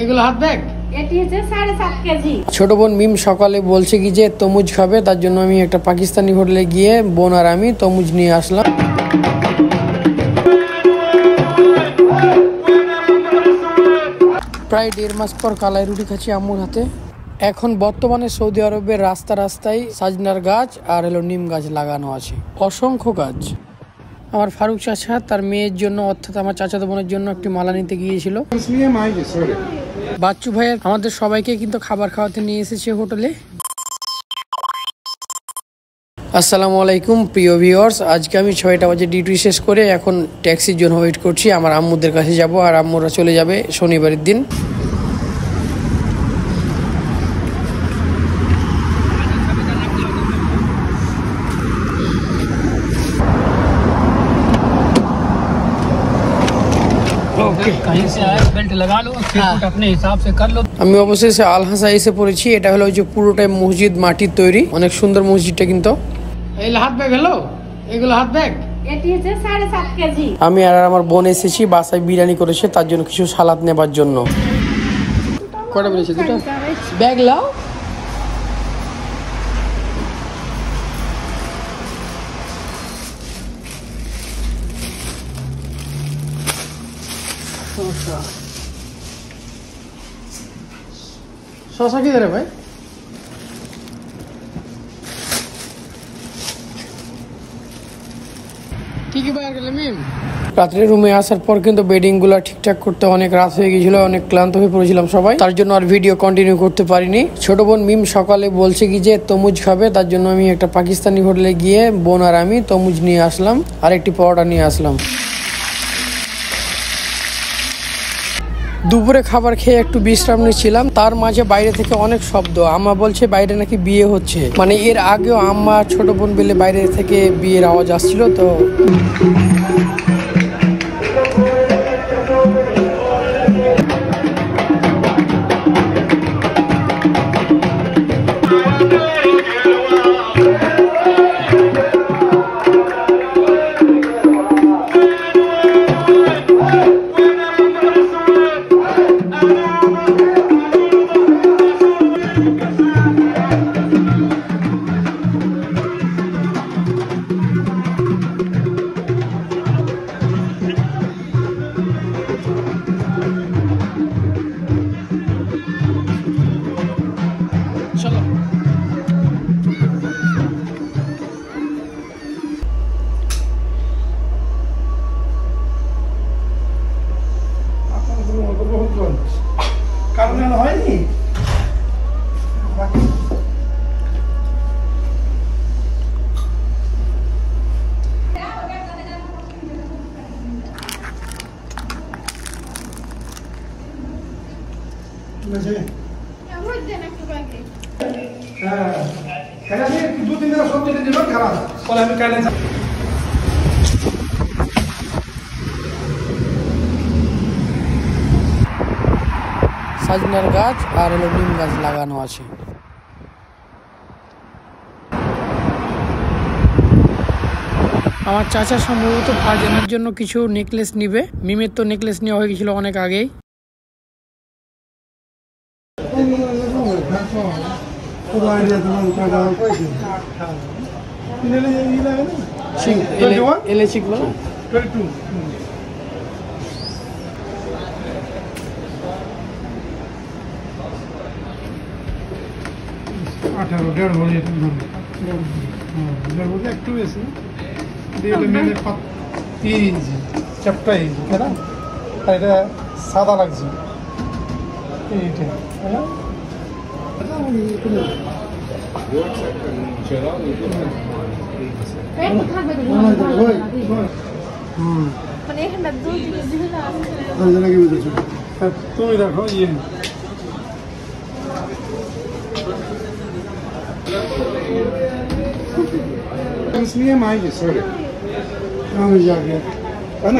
এগুলো হাত ব্যাগ এটি হচ্ছে 7.5 কেজি। ছোট বোন মিম সকালে বলছে কি যে তরমুজ খাবে, তার জন্য আমি একটা পাকিস্তানি হোটেলে গিয়ে বোন আর আমি তরমুজ নিয়ে আসলাম। প্রায় 1.5 মাস পর কালাই রুটি খাচ্ছি আম্মুর হাতে। এখন বর্তমানে সৌদি আরবের রাস্তায় সাজনার গাছ আর নিম গাছ লাগানো আছে, অসংখ্য গাছ। আমার ফারুক চাচা তার মেয়ের জন্য অর্থাৎ আমার চাচাতো বোনের জন্য একটি মালা নিতে গিয়েছিল। বাচ্চু ভাইয়ের আমাদের সবাইকে কিন্তু খাবার খাওয়াতে নিয়ে এসেছে হোটেলে। আসসালামু আলাইকুম প্রিয় ভিউয়ার্স, আজকে আমি 6টা বাজে ডিউটি শেষ করে এখন ট্যাক্সির জন্য ওয়েট করছি। আমার আম্মুদের কাছে যাব আর আম্মুরা চলে যাবে শনিবারের দিন। আমি অবশেষে আল হাসা এসে পড়েছি। এটা হলো যে পুরোটাই মসজিদ, মাটির তৈরি, অনেক সুন্দর মসজিদটা কিন্তু। এই হাত ব্যাগ হলো, এগুলো হাত ব্যাগ। এটি হচ্ছে 7.5 কেজি। আমি আর আমার বোন এসেছি, বাসায় বিরিয়ানি করেছে, তার জন্য কিছু সালাদ নেবার জন্য। কটা বলেছে? দুটো ব্যাগ লাও। শশা কি রে ভাই? কি বাইরে গেলে মিম? রাত্রে রুমে আসার পর কিন্তু বেডিং গুলা ঠিকঠাক করতে অনেক রাত হয়ে গেছিল, অনেক ক্লান্ত হয়ে পড়েছিলাম সবাই, তার জন্য আর ভিডিও কন্টিনিউ করতে পারিনি। ছোট বোন মিম সকালে বলছে কি যে তরমুজ খাবে, তার জন্য আমি একটা পাকিস্তানি হোটেলে গিয়ে বোন আর আমি তরমুজ নিয়ে আসলাম আর একটি পরোটা নিয়ে আসলাম। দুপুরে খাবার খেয়ে একটু বিশ্রাম নিচ্ছিলাম, তার মাঝে বাইরে থেকে অনেক শব্দ। আম্মা বলছে বাইরে নাকি বিয়ে হচ্ছে, মানে এর আগেও আম্মা ছোট বোন বেলে বাইরে থেকে বিয়ের আওয়াজ আসছিল। তো সাজনার গাছ আর নিম গাছ লাগানো আছে। আমার চাচা সম্ভবত ফারজানার জন্য কিছু নেকলেস নিবে। মিমের তো নেকলেস নেওয়া হয়ে গেছিল অনেক আগেই। একটু বেশি চ্যাপটাই না, এটা সাদা লাগছে এইটা। তুমি দেখো ইয়ে اسمية معي سوري انا جاي انا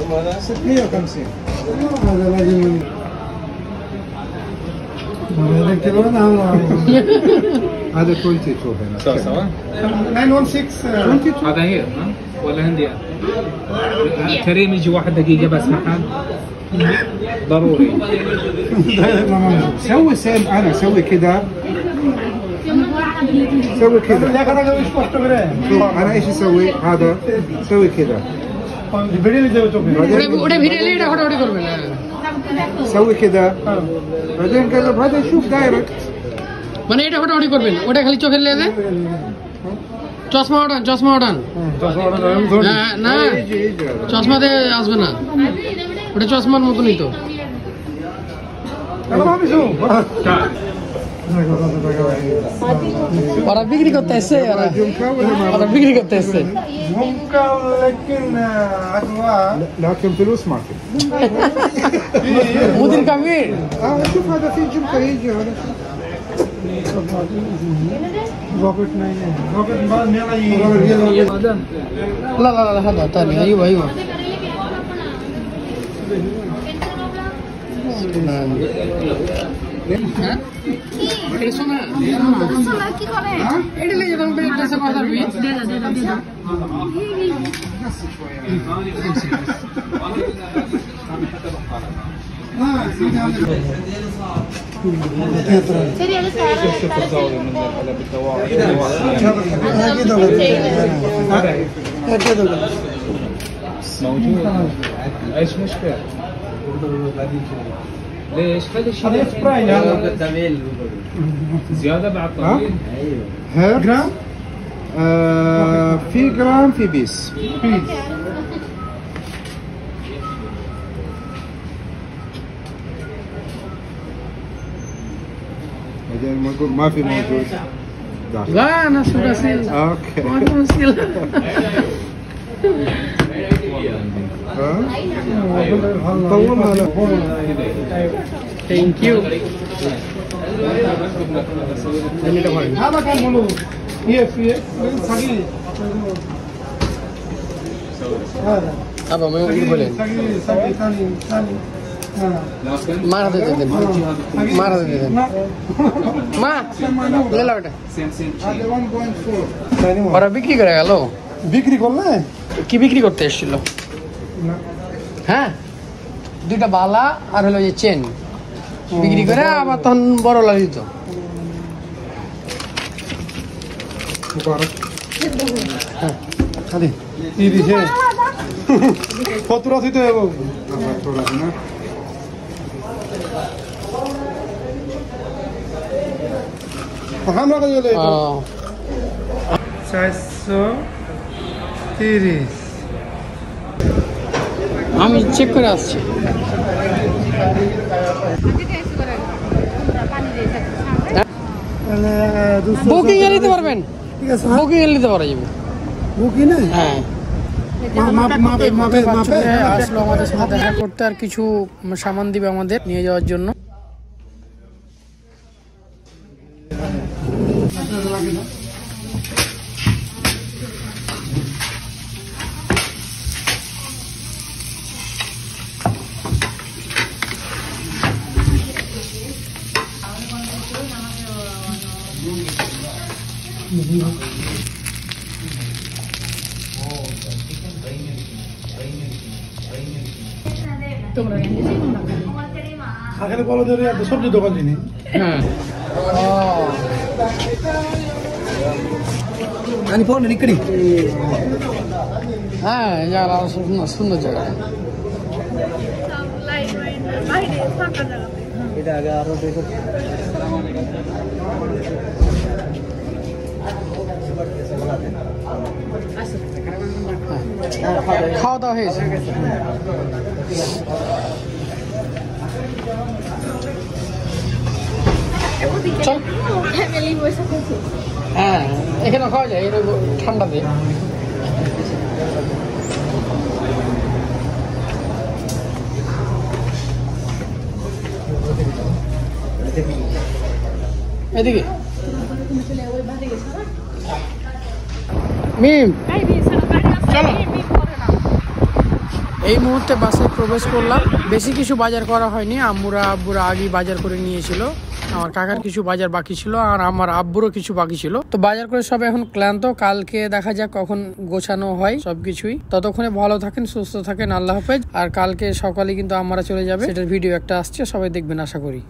5650 هذا لازم هذا كويتي تشوف هنا سوا 916 هذا هي ولا هندي كريم يجي 1 دقيقة بس محل ضروري. سوي سيم انا سوي كده سوي كده شوف انا ايش اسوي هذا سوي كده ওটা ভিডিও এটা ফটোফটি করবেন না سوي كده بعدين قلب هذا شوف دايركت মানে এটা ফটোফটি করবেন ওটা খালি চোখের লেগে চশমা ওঠান হ্যাঁ, না يجي চশমাতে আসবে না ওটা চশমার মতনই তো انا ما بشوف ওরা বিক্রি করতে এসছে جمكة ولا ما ওরা বিক্রি করতে এসছে ممكن لكن انواع لكن فلوس ما في মুদির কামির شوف هذا في جمكة يجي هذا روكت नहीं है रोकट बाद मेरा ये لا لا لا هذا ثاني ايوه ايوه হ্যাঁ এটা শোনা কি করে এটা নিয়ে যেতাম ড্রেসে কথা বলবি سيريال موجود. ايش مشكلة؟ ليش؟ خلي شيء زيادة بعد طويل. هير جرام في جرام في بيس بعدين ما نقول ما في موجود داخل. لا انا شو بسيل اوكي ما في مشكلة ها طولنا له থ্যাংক ইউ هذا كان حلو يس يس ثقيل هذا আবার আমি বলেন ثقيل ثاني মার হাতে দিয়ে দেন মার হাতে দিয়ে দেন মা লে লাও এটা هذا 1.4 ثاني ওরা বিক্রি করে গেল বিক্রি করলে কি বিক্রি করতে এসেছিল হ্যাঁ দুইটা বালা আর হলো যে চেন বিক্রি করে আবার তখন বড় লাগি তো মুবারক হ্যাঁ খালি কি দিছে কতরা দিতে হবে আমার থোড়া না আমরা কত বলে 430 আমি চেক করে আসছি বুকিং এ নিতে পারবেন ঠিক আছে বুকিং এ নিতে পারা যাবে বুকি না হ্যাঁ মাপে আসলো আমাদের সাথে দেখা করতে আর কিছু সামান দিবে আমাদের নিয়ে যাওয়ার জন্য এখানে বলো ধরে সবজি দোকান চিনি হ্যাঁ আমি ফোন নিকড়ি হ্যাঁ জায়গা সুন্দর জায়গা এটা আগে আরো দেখো খাওয়া দাওয়া হয়েছে চল হ্যাঁ এখানে খাওয়া যায় এটা ঠান্ডাতে এদিকে মিম চলো এই মুহূর্তে বাসে প্রবেশ করলাম বেশি কিছু বাজার করা হয়নি আব্বুরা আগেই বাজার করে নিয়েছিল আমার কাকার কিছু বাজার বাকি ছিল আর আমার আব্বুরও কিছু বাকি ছিল। তো বাজার করে সব এখন ক্লান্ত, কালকে দেখা যাক কখন গোছানো হয় সবকিছুই। ততক্ষণে ভালো থাকেন, সুস্থ থাকেন, আল্লাহ হাফেজ। আর কালকে সকালে কিন্তু আমরা চলে যাবে, সেটার ভিডিও একটা আসছে, সবাই দেখবেন আশা করি।